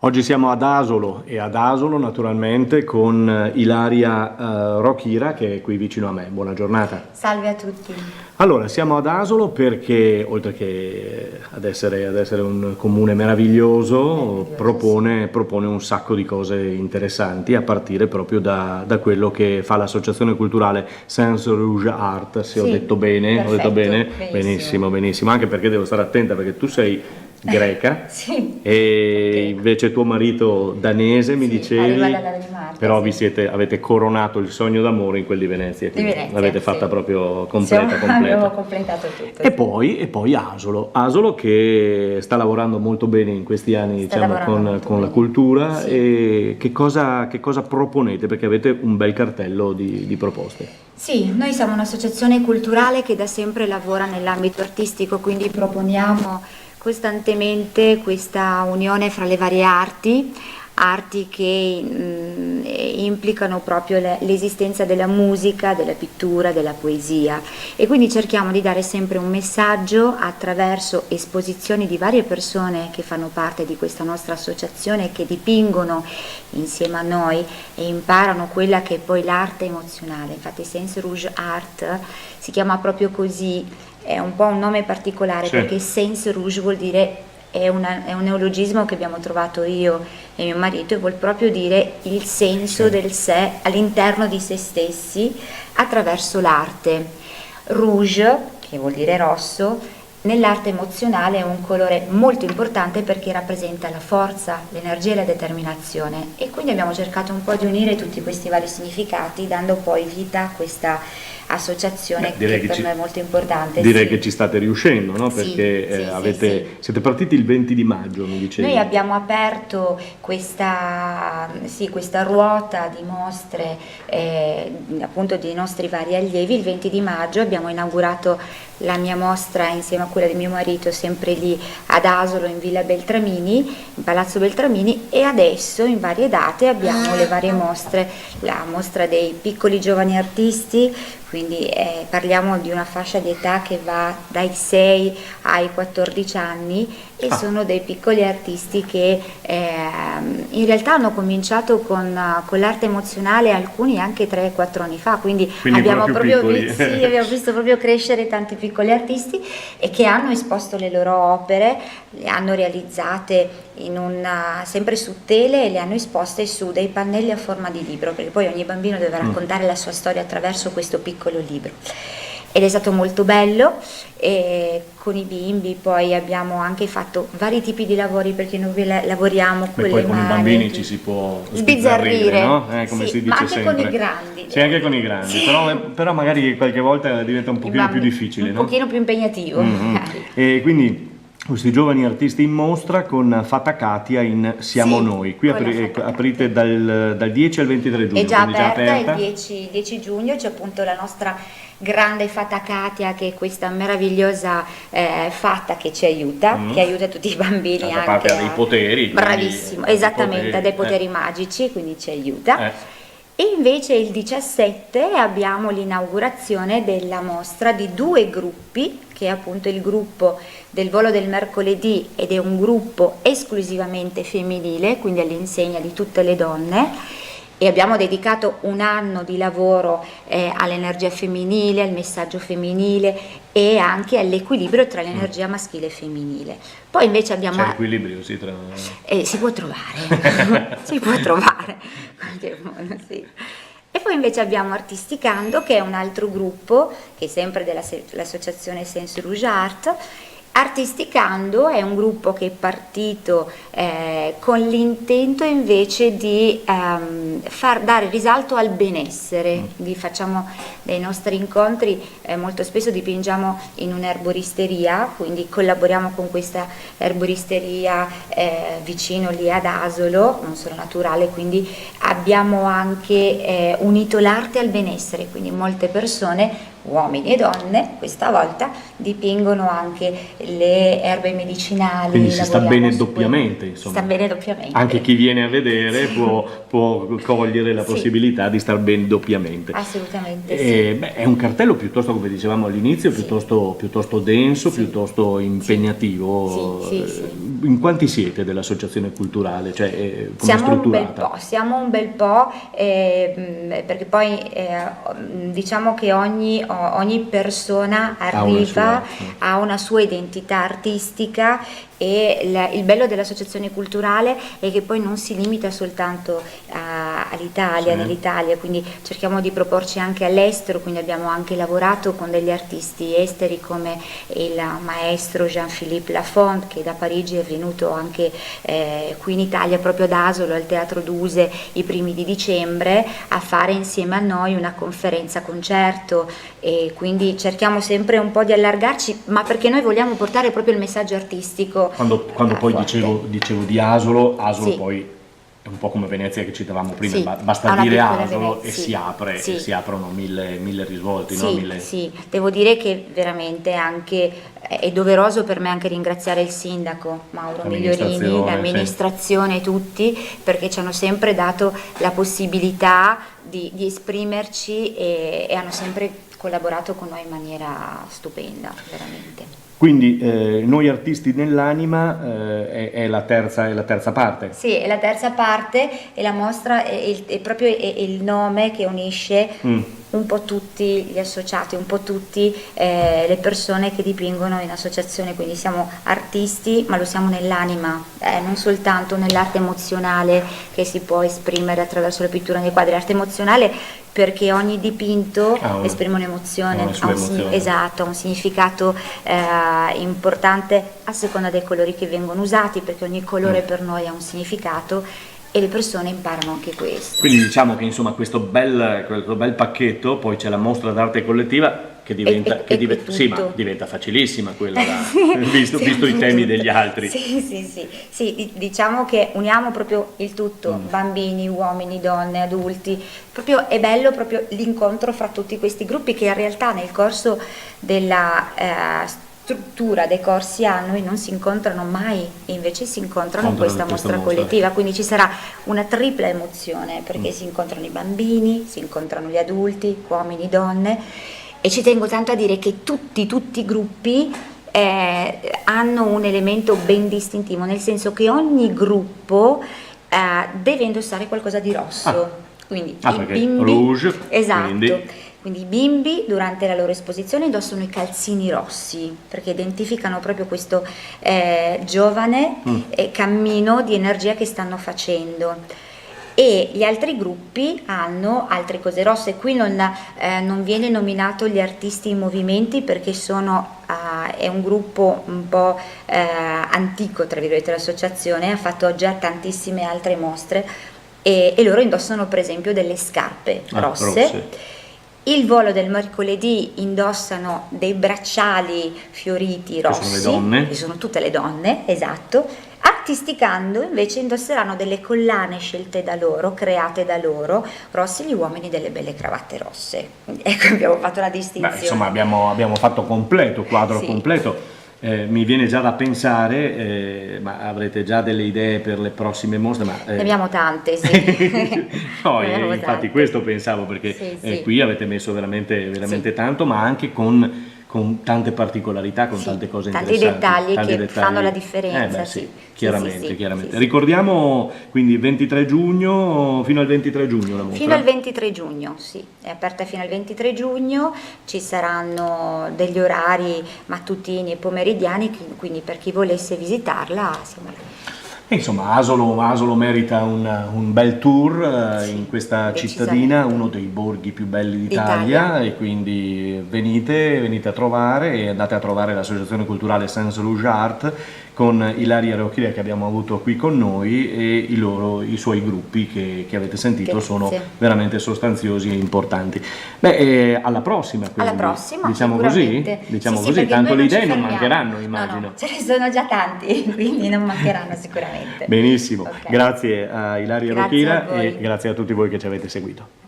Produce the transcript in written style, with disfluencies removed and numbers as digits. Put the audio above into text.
Oggi siamo ad Asolo e ad Asolo naturalmente con Ilaria Rochira che è qui vicino a me. Buona giornata. Salve a tutti. Allora, siamo ad Asolo perché oltre che ad essere un comune meraviglioso, propone un sacco di cose interessanti a partire proprio da quello che fa l'associazione culturale Saint Rouge Art, se ho Sì, detto bene, perfetto, ho detto bene? benissimo. Benissimo, anche perché devo stare attenta perché tu sei greca Sì. e Ok. invece tuo marito danese mi Sì, dicevi, arriva dalla Danimarca, però sì. avete coronato il sogno d'amore in quel di Venezia, Di quindi Venezia, l'avete fatta sì. proprio Siamo- completa. Abbiamo completato tutto, E sì. poi Asolo che sta lavorando molto bene in questi anni, Sta diciamo, lavorando molto con la bene. cultura. Sì. E che cosa proponete? Perché avete un bel cartello di proposte. Sì, noi siamo un'associazione culturale che da sempre lavora nell'ambito artistico, quindi proponiamo costantemente questa unione fra le varie arti che implicano proprio l'esistenza della musica, della pittura, della poesia, e quindi cerchiamo di dare sempre un messaggio attraverso esposizioni di varie persone che fanno parte di questa nostra associazione, che dipingono insieme a noi e imparano quella che è poi l'arte emozionale. Infatti Saint Rouge Art si chiama proprio così, è un po' un nome particolare, Sì. perché Saint Rouge vuol dire, è un neologismo che abbiamo trovato io e mio marito, e vuol proprio dire il senso Sì. del sé all'interno di se stessi attraverso l'arte. Rouge, che vuol dire rosso, nell'arte emozionale è un colore molto importante perché rappresenta la forza, l'energia e la determinazione, e quindi abbiamo cercato un po' di unire tutti questi vari significati, dando poi vita a questa associazione che per noi è molto importante. Direi Sì. che ci state riuscendo, no? Sì, Perché sì, sì. siete partiti il 20 di maggio, mi dicevi. Noi abbiamo aperto questa ruota di mostre, appunto, dei nostri vari allievi il 20 di maggio. Abbiamo inaugurato la mia mostra insieme a quella di mio marito, sempre lì ad Asolo in Villa Beltramini, in Palazzo Beltramini, e adesso in varie date abbiamo le varie mostre, la mostra dei piccoli giovani artisti, quindi parliamo di una fascia di età che va dai 6 ai 14 anni, e sono dei piccoli artisti che in realtà hanno cominciato con l'arte emozionale, alcuni anche 3-4 anni fa, quindi abbiamo abbiamo visto proprio crescere tanti piccoli artisti, e che hanno esposto le loro opere, le hanno realizzate sempre su tele, e le hanno esposte su dei pannelli a forma di libro, perché poi ogni bambino deve raccontare la sua storia attraverso questo piccolo libro. Ed è stato molto bello, e con i bimbi poi abbiamo anche fatto vari tipi di lavori, perché noi lavoriamo con Poi le con i mani, bambini ci si può sbizzarrire, no? Come sì, si dice ma anche sempre. con i grandi. Sì, anche con i grandi, Sì. però magari qualche volta diventa un pochino più difficile, un no? pochino più impegnativo. E quindi questi giovani artisti in mostra con Fata Katia in Siamo Sì, Noi. Qui con la Fata aprite dal 10 al 23 giugno. È già quindi aperta, il 10 giugno c'è appunto la nostra grande Fata Katia, che è questa meravigliosa fatta che ci aiuta, che aiuta tutti i bambini Da anche parte ha dei poteri. Bravissimo, quindi, esattamente, ha dei poteri magici, quindi ci aiuta. Eh. E invece il 17 abbiamo l'inaugurazione della mostra di 2 gruppi, che è appunto il gruppo del Volo del Mercoledì, ed è un gruppo esclusivamente femminile, quindi all'insegna di tutte le donne, e abbiamo dedicato un anno di lavoro all'energia femminile, al messaggio femminile e anche all'equilibrio tra l'energia maschile e femminile. Poi invece abbiamo... C'è equilibrio, sì, tra... si può trovare, si può trovare, sì. E poi invece abbiamo Artisticando, che è un altro gruppo, che è sempre dell'associazione Saint Rouge Art. Artisticando è un gruppo che è partito con l'intento invece di far dare risalto al benessere. Facciamo dei nostri incontri, molto spesso dipingiamo in un'erboristeria, quindi collaboriamo con questa erboristeria vicino lì ad Asolo, non solo naturale, quindi abbiamo anche unito l'arte al benessere, quindi molte persone, uomini e donne, questa volta dipingono anche le erbe medicinali. Quindi si sta bene su doppiamente, insomma. Si sta bene doppiamente. Anche chi viene a vedere può cogliere la possibilità di star bene doppiamente. Assolutamente sì. È un cartello piuttosto, come dicevamo all'inizio, piuttosto denso, piuttosto impegnativo. Sì. in quanti siete dell'associazione culturale? Cioè, come è strutturata? Siamo un bel po', perché poi diciamo che ogni persona arriva, ha una sua identità artistica, e il bello dell'associazione culturale è che poi non si limita soltanto all'Italia, nell'Italia, quindi cerchiamo di proporci anche all'estero, quindi abbiamo anche lavorato con degli artisti esteri come il maestro Jean-Philippe Lafont, che da Parigi è venuto anche qui in Italia, proprio ad Asolo, al Teatro Duse, i primi di dicembre, a fare insieme a noi una conferenza concerto, e quindi cerchiamo sempre un po' di allargarci, ma perché noi vogliamo portare proprio il messaggio artistico. Quando poi dicevo di Asolo sì. Poi è un po' come Venezia che citavamo prima, Sì, basta dire Asolo Venezia, e sì. si aprono mille risvolti. Sì, no? sì, devo dire che veramente anche è doveroso per me anche ringraziare il sindaco Mauro Migliorini, l'amministrazione, tutti, perché ci hanno sempre dato la possibilità di esprimerci, e hanno sempre collaborato con noi in maniera stupenda, veramente. Quindi Noi artisti nell'anima è la terza parte. Sì, è la terza parte, e la mostra è proprio il nome che unisce un po' tutti gli associati, un po' tutti le persone che dipingono in associazione, quindi siamo artisti, ma lo siamo nell'anima, non soltanto nell'arte emozionale che si può esprimere attraverso la pittura nei quadri. L'arte emozionale perché ogni dipinto esprime un'emozione, esatto, ha un significato importante a seconda dei colori che vengono usati, perché ogni colore per noi ha un significato, e le persone imparano anche questo. Quindi diciamo che insomma questo bel pacchetto, poi c'è la mostra d'arte collettiva che diventa, sì, ma diventa facilissima quella, visto i temi degli altri. Sì, diciamo che uniamo proprio il tutto, bambini, uomini, donne, adulti, proprio è bello proprio l'incontro fra tutti questi gruppi, che in realtà nel corso della struttura dei corsi annui non si incontrano mai, e invece si incontrano in questa mostra collettiva, quindi ci sarà una tripla emozione, perché si incontrano i bambini, si incontrano gli adulti, uomini, donne. E ci tengo tanto a dire che tutti i gruppi hanno un elemento ben distintivo, nel senso che ogni gruppo deve indossare qualcosa di rosso, quindi i bimbi, rouge, esatto, quindi i bimbi durante la loro esposizione indossano i calzini rossi, perché identificano proprio questo giovane cammino di energia che stanno facendo. E gli altri gruppi hanno altre cose rosse. Qui non viene nominato gli artisti in movimenti, perché è un gruppo un po' antico, tra virgolette, l'associazione ha fatto già tantissime altre mostre, e loro indossano per esempio delle scarpe rosse. Il volo del mercoledì indossano dei bracciali fioriti rossi, che sono le donne, che sono tutte le donne, esatto. Artisticando invece indosseranno delle collane scelte da loro, create da loro, rossi, gli uomini delle belle cravatte rosse. Ecco, abbiamo fatto la distinzione. Beh, insomma abbiamo fatto quadro completo. Mi viene già da pensare, ma avrete già delle idee per le prossime mostre? Ne abbiamo tante, sì. No, infatti questo pensavo, perché qui avete messo veramente tanto, ma anche con tante particolarità, con tante cose interessanti. Tanti dettagli che fanno la differenza. Chiaramente. Ricordiamo quindi 23 giugno, fino al 23 giugno la mostra? Fino al 23 giugno, sì, è aperta fino al 23 giugno, ci saranno degli orari mattutini e pomeridiani, quindi per chi volesse visitarla siamo lì. Insomma, Asolo merita un bel tour in questa cittadina, uno dei borghi più belli d'Italia, e quindi venite a trovare, e andate a trovare l'associazione culturale Sans Rouge Art con Ilaria Rocchia, che abbiamo avuto qui con noi, e i suoi gruppi che avete sentito sono veramente sostanziosi e importanti. Alla prossima, quindi. Alla prossima, diciamo così? Diciamo così, tanto le idee non mancheranno, immagino. No, ce ne sono già tanti, quindi non mancheranno sicuramente. Benissimo, grazie a Ilaria Rocchia e grazie a tutti voi che ci avete seguito.